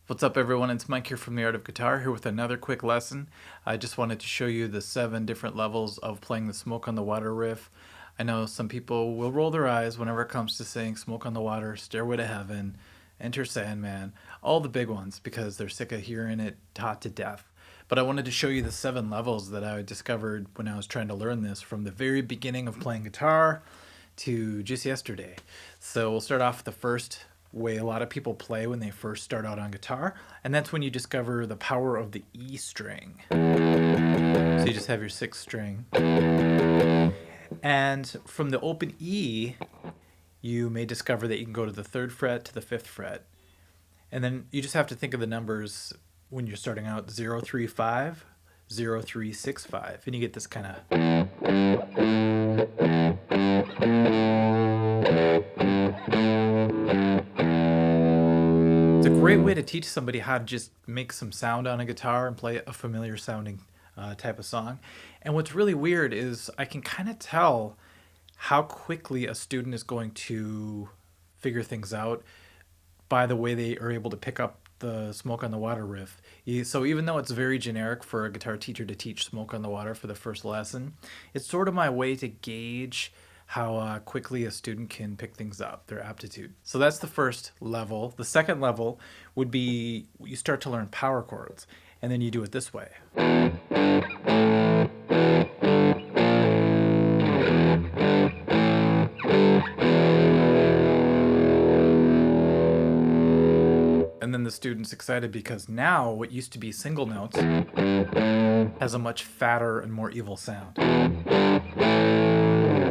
What's up everyone, it's Mike here from The Art of Guitar, here with another quick lesson. I just wanted to show you the 7 different levels of playing the Smoke on the Water riff. I know some people will roll their eyes whenever it comes to saying Smoke on the Water, Stairway to Heaven, Enter Sandman, all the big ones, because they're sick of hearing it taught to death. But I wanted to show you the 7 levels that I discovered when I was trying to learn this from the very beginning of playing guitar to just yesterday. So we'll start off with the first way a lot of people play when they first start out on guitar, and that's when you discover the power of the E string. So you just have your 6th string, and from the open E you may discover that you can go to the 3rd fret to the 5th fret, and then you just have to think of the numbers when you're starting out: 0, 3, 5, 0, 3, 6, 5, and you get this kind of a great way to teach somebody how to just make some sound on a guitar and play a familiar sounding type of song. And what's really weird is I can kind of tell how quickly a student is going to figure things out by the way they are able to pick up the Smoke on the Water riff. So even though it's very generic for a guitar teacher to teach Smoke on the Water for the first lesson, it's sort of my way to gauge how quickly a student can pick things up, their aptitude. So that's the first level. The second level would be you start to learn power chords, and then you do it this way. And then the student's excited because now what used to be single notes has a much fatter and more evil sound.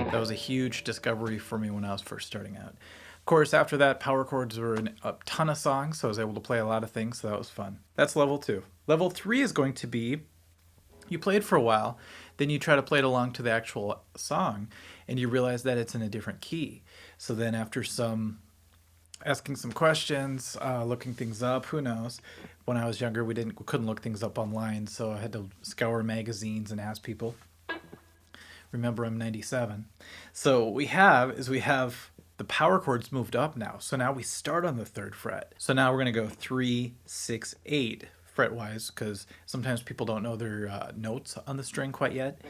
That was a huge discovery for me when I was first starting out. Of course, after that, power chords were in a ton of songs, so I was able to play a lot of things, so that was fun. That's level 2. Level 3 is going to be, you play it for a while, then you try to play it along to the actual song, and you realize that it's in a different key. So then after asking some questions, looking things up, who knows. When I was younger, we couldn't look things up online, so I had to scour magazines and ask people. Remember, I'm 97. So what we have the power chords moved up now. So now we start on the 3rd fret. So now we're going to go 3, 6, 8 fret-wise, because sometimes people don't know their notes on the string quite yet.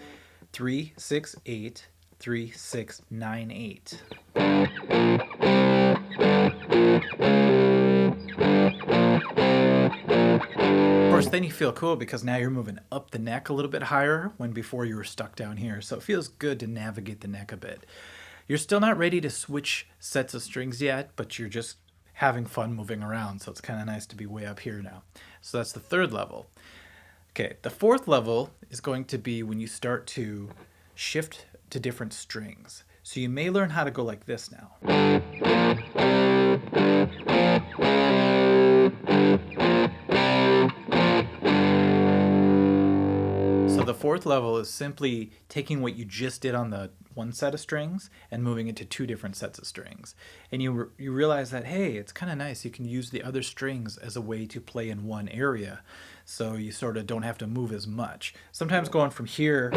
3, 6, 8, 3, 6, 9, 8. Of course, then you feel cool because now you're moving up the neck a little bit higher when before you were stuck down here. So it feels good to navigate the neck a bit. You're still not ready to switch sets of strings yet, but you're just having fun moving around. So it's kind of nice to be way up here now. So that's the 3rd level. Okay, the 4th level is going to be when you start to shift to different strings. So you may learn how to go like this now. So the 4th level is simply taking what you just did on the one set of strings and moving it to 2 different sets of strings. And you realize that, hey, it's kind of nice. You can use the other strings as a way to play in one area. So you sort of don't have to move as much. Sometimes going from here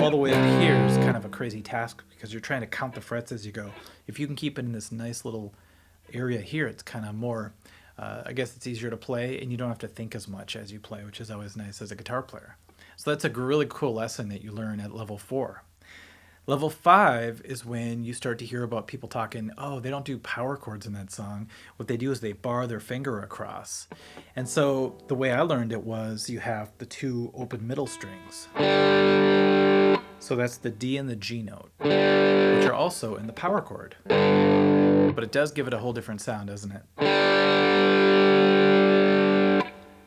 all the way up here is kind of a crazy task because you're trying to count the frets as you go. If you can keep it in this nice little area here, it's kind of more, I guess it's easier to play, and you don't have to think as much as you play, which is always nice as a guitar player. So that's a really cool lesson that you learn at level 4. Level 5 is when you start to hear about people talking, oh, they don't do power chords in that song. What they do is they bar their finger across. And so the way I learned it was you have the 2 open middle strings. So that's the D and the G note, which are also in the power chord. But it does give it a whole different sound, doesn't it?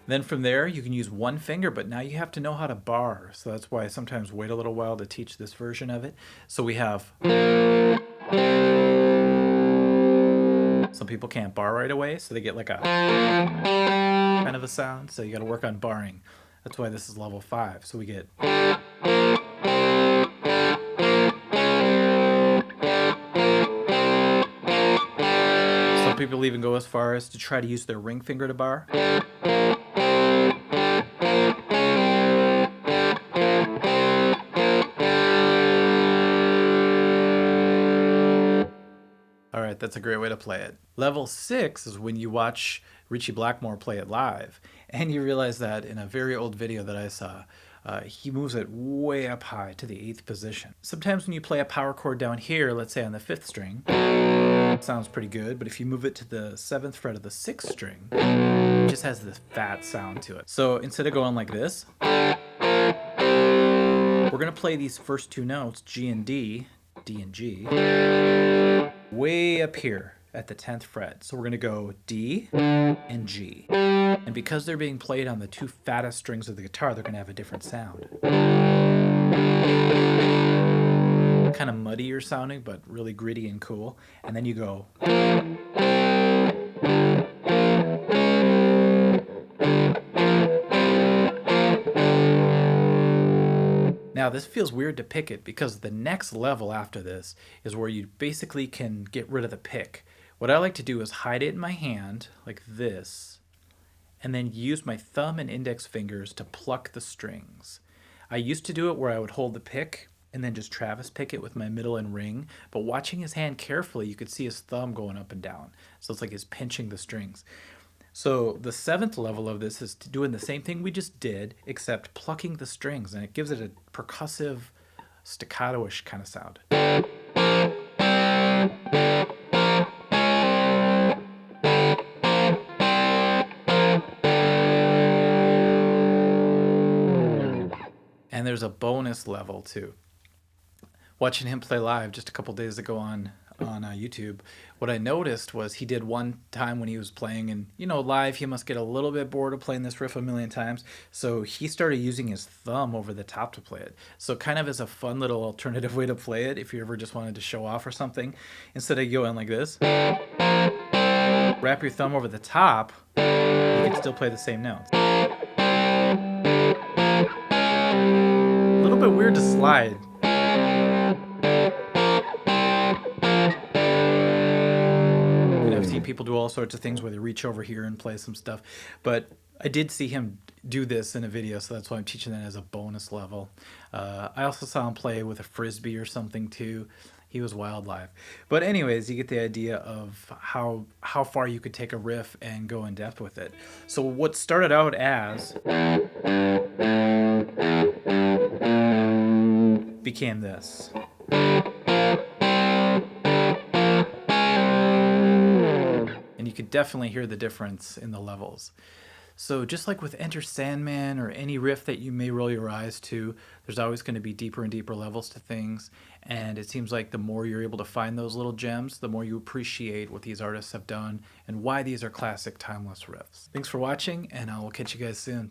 Then from there, you can use one finger, but now you have to know how to bar. So that's why I sometimes wait a little while to teach this version of it. So we have, some people can't bar right away, so they get like a kind of a sound. So you got to work on barring. That's why this is level 5. So we get. Some people even go as far as to try to use their ring finger to bar. All right, That's a great way to play it. Level 6 is when you watch Richie Blackmore play it live, and you realize that in a very old video that I saw, he moves it way up high to the 8th position. Sometimes when you play a power chord down here, let's say on the 5th string, it sounds pretty good, but if you move it to the 7th fret of the 6th string, it just has this fat sound to it. So instead of going like this, we're going to play these first two notes, G and D, D and G, way up here at the 10th fret. So we're going to go D and G. And because they're being played on the two fattest strings of the guitar, they're going to have a different sound. Kind of muddier sounding, but really gritty and cool. And then you go. Now this feels weird to pick it because the next level after this is where you basically can get rid of the pick. What I like to do is hide it in my hand like this, and then use my thumb and index fingers to pluck the strings. I used to do it where I would hold the pick and then just Travis pick it with my middle and ring, but watching his hand carefully, you could see his thumb going up and down. So it's like he's pinching the strings. So the 7th level of this is doing the same thing we just did, except plucking the strings, and it gives it a percussive, staccato-ish kind of sound. And there's a bonus level too. Watching him play live just a couple days ago on YouTube, what I noticed was he did one time when he was playing, and live he must get a little bit bored of playing this riff a million times, so he started using his thumb over the top to play it. So kind of as a fun little alternative way to play it if you ever just wanted to show off or something, instead of going like this, wrap your thumb over the top, you can still play the same notes. A little bit weird to slide. I've seen people do all sorts of things where they reach over here and play some stuff, but I did see him do this in a video, so that's why I'm teaching that as a bonus level. I also saw him play with a frisbee or something too. He was wild live. But anyways, you get the idea of how far you could take a riff and go in depth with it. So what started out as became this. And you could definitely hear the difference in the levels. So just like with Enter Sandman or any riff that you may roll your eyes to, there's always going to be deeper and deeper levels to things. And it seems like the more you're able to find those little gems, the more you appreciate what these artists have done and why these are classic, timeless riffs. Thanks for watching, and I will catch you guys soon.